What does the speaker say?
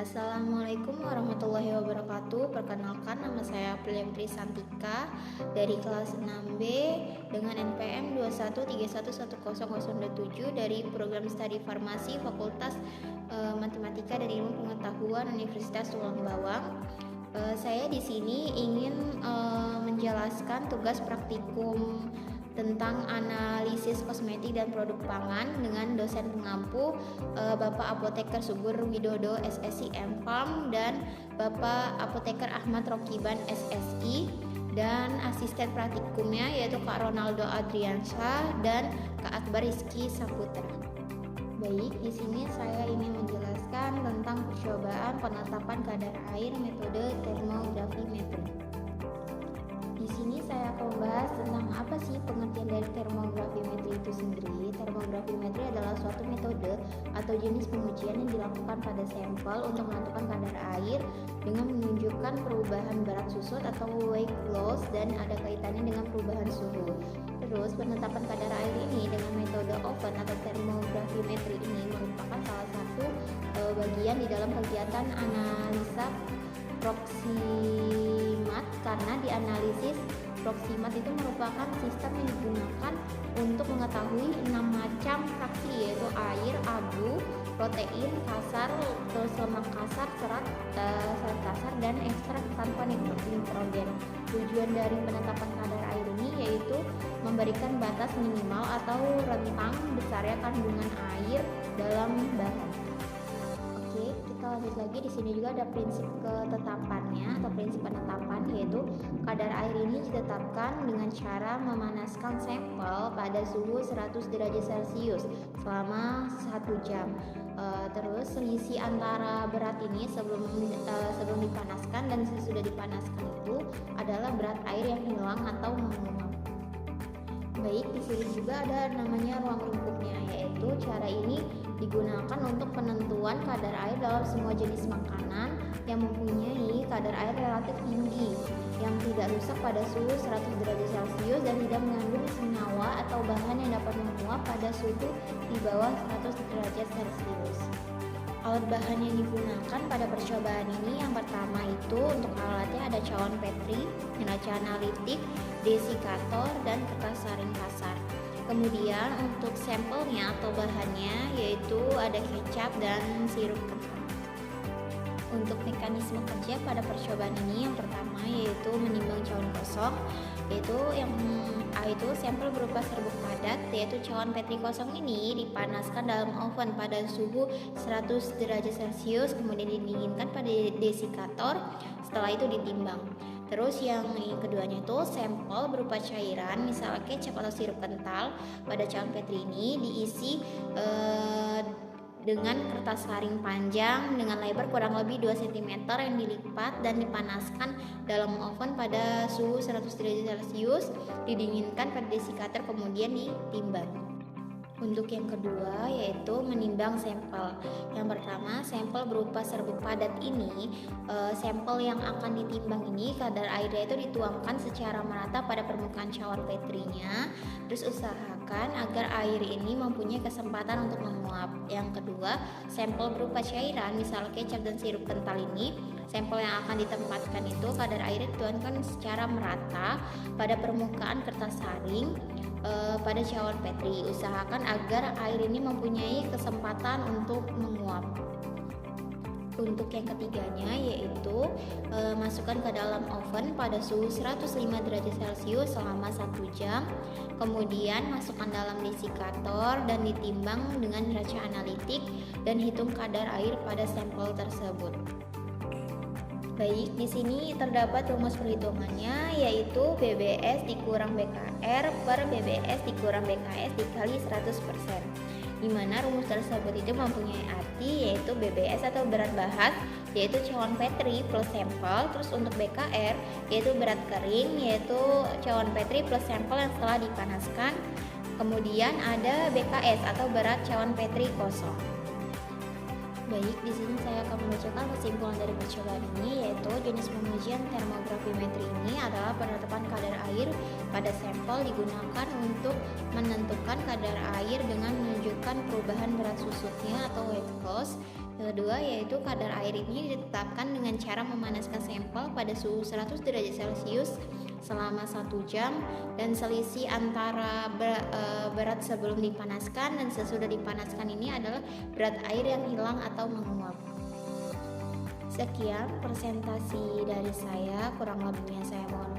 Assalamualaikum warahmatullahi wabarakatuh. Perkenalkan, nama saya Aprilia Putri Santika dari kelas 6B dengan NPM 213110027 dari program studi farmasi Fakultas Matematika dan Ilmu Pengetahuan Universitas Tulang Bawang. Saya di sini ingin menjelaskan tugas praktikum tentang analisis kosmetik dan produk pangan dengan dosen pengampu Bapak Apoteker Subur Widodo SSI M.Pharm dan Bapak Apoteker Ahmad Rokiban SSI, dan asisten praktikumnya yaitu Kak Ronaldo Adriansyah dan Kak Akbar Rizky Saputra. Baik, di sini saya ingin menjelaskan tentang percobaan penetapan kadar air metode termografimetri. Di sini saya akan membahas tentang apa sih pengertian dari termografimetri itu sendiri. Termografimetri adalah suatu metode atau jenis pengujian yang dilakukan pada sampel untuk menentukan kadar air dengan menunjukkan perubahan berat susut atau weight loss dan ada kaitannya dengan perubahan suhu. Terus penetapan kadar air ini dengan metode oven atau termografimetri ini merupakan salah satu bagian di dalam kegiatan analisa proximat, karena di analisis proximat itu merupakan sistem yang digunakan untuk mengetahui 6 macam fraksi, yaitu air, abu, protein kasar, terus lemak kasar, serat kasar, dan ekstrak tanpa nitrogen. Tujuan dari penetapan kadar air ini yaitu memberikan batas minimal atau rentang besarnya kandungan air dalam bahan. Oke, kita lanjut lagi. Di sini juga ada prinsip ketetapannya atau prinsip penetapan, yaitu kadar air ini ditetapkan dengan cara memanaskan sampel pada suhu 100 derajat Celcius selama 1 jam. Terus selisih antara berat ini sebelum dipanaskan dan sesudah dipanaskan itu adalah berat air yang hilang atau menguap. Baik, di sini juga ada namanya ruang lingkupnya, yaitu cara ini digunakan untuk penentuan kadar air dalam semua jenis makanan yang mempunyai kadar air relatif tinggi yang tidak rusak pada suhu 100 derajat Celcius dan tidak mengandung senyawa atau bahan yang dapat menguap pada suhu di bawah 100 derajat Celcius. Alat bahan yang digunakan pada percobaan ini yang pertama itu untuk alatnya ada cawan Petri, neraca analitik, desikator, dan kertas saring kasar. Kemudian untuk sampelnya atau bahannya yaitu ada kecap dan sirup kental. Untuk mekanisme kerja pada percobaan ini yang pertama yaitu menimbang cawan kosong, yaitu sampel berupa serbuk padat, yaitu cawan Petri kosong ini dipanaskan dalam oven pada suhu 100 derajat Celcius, kemudian didinginkan pada desikator, setelah itu ditimbang. Terus yang keduanya itu sampel berupa cairan, misalnya kecap atau sirup kental pada cawan Petri ini diisi dengan kertas saring panjang dengan lebar kurang lebih 2 cm yang dilipat dan dipanaskan dalam oven pada suhu 100 derajat Celcius, didinginkan pada desikator, kemudian ditimbang. Untuk yang kedua yaitu menimbang sampel. Yang pertama, sampel berupa serbuk padat ini, sampel yang akan ditimbang ini kadar airnya itu dituangkan secara merata pada permukaan cawan Petrinya. Terus usahakan agar air ini mempunyai kesempatan untuk menguap. Yang kedua, sampel berupa cairan, misal kecap dan sirup kental ini, sampel yang akan ditempatkan itu kadar airnya dituangkan secara merata pada permukaan kertas saring pada cawan Petri. Usahakan agar air ini mempunyai kesempatan untuk menguap. Untuk yang ketiganya yaitu masukkan ke dalam oven pada suhu 105 derajat Celcius selama 1 jam. Kemudian masukkan dalam desikator dan ditimbang dengan neraca analitik dan hitung kadar air pada sampel tersebut. Baik, di sini terdapat rumus perhitungannya, yaitu BBS dikurang BKR per BBS dikurang BKS dikali 100%. Di mana rumus tersebut itu mempunyai arti yaitu BBS atau berat bahan, yaitu cawan Petri plus sampel. Terus untuk BKR yaitu berat kering, yaitu cawan Petri plus sampel yang setelah dipanaskan. Kemudian ada BKS atau berat cawan Petri kosong. Baik, di sini saya akan membacakan kesimpulan dari percobaan ini, yaitu jenis pengujian termografimetri ini adalah penetapan kadar air pada sampel digunakan untuk menentukan kadar air dengan menunjukkan perubahan berat susutnya atau weight loss Kedua yaitu kadar air ini ditetapkan dengan cara memanaskan sampel pada suhu 100 derajat Celcius selama 1 jam, dan selisih antara berat sebelum dipanaskan dan sesudah dipanaskan ini adalah berat air yang hilang atau menguap. Sekian presentasi dari saya, kurang lebihnya saya mohon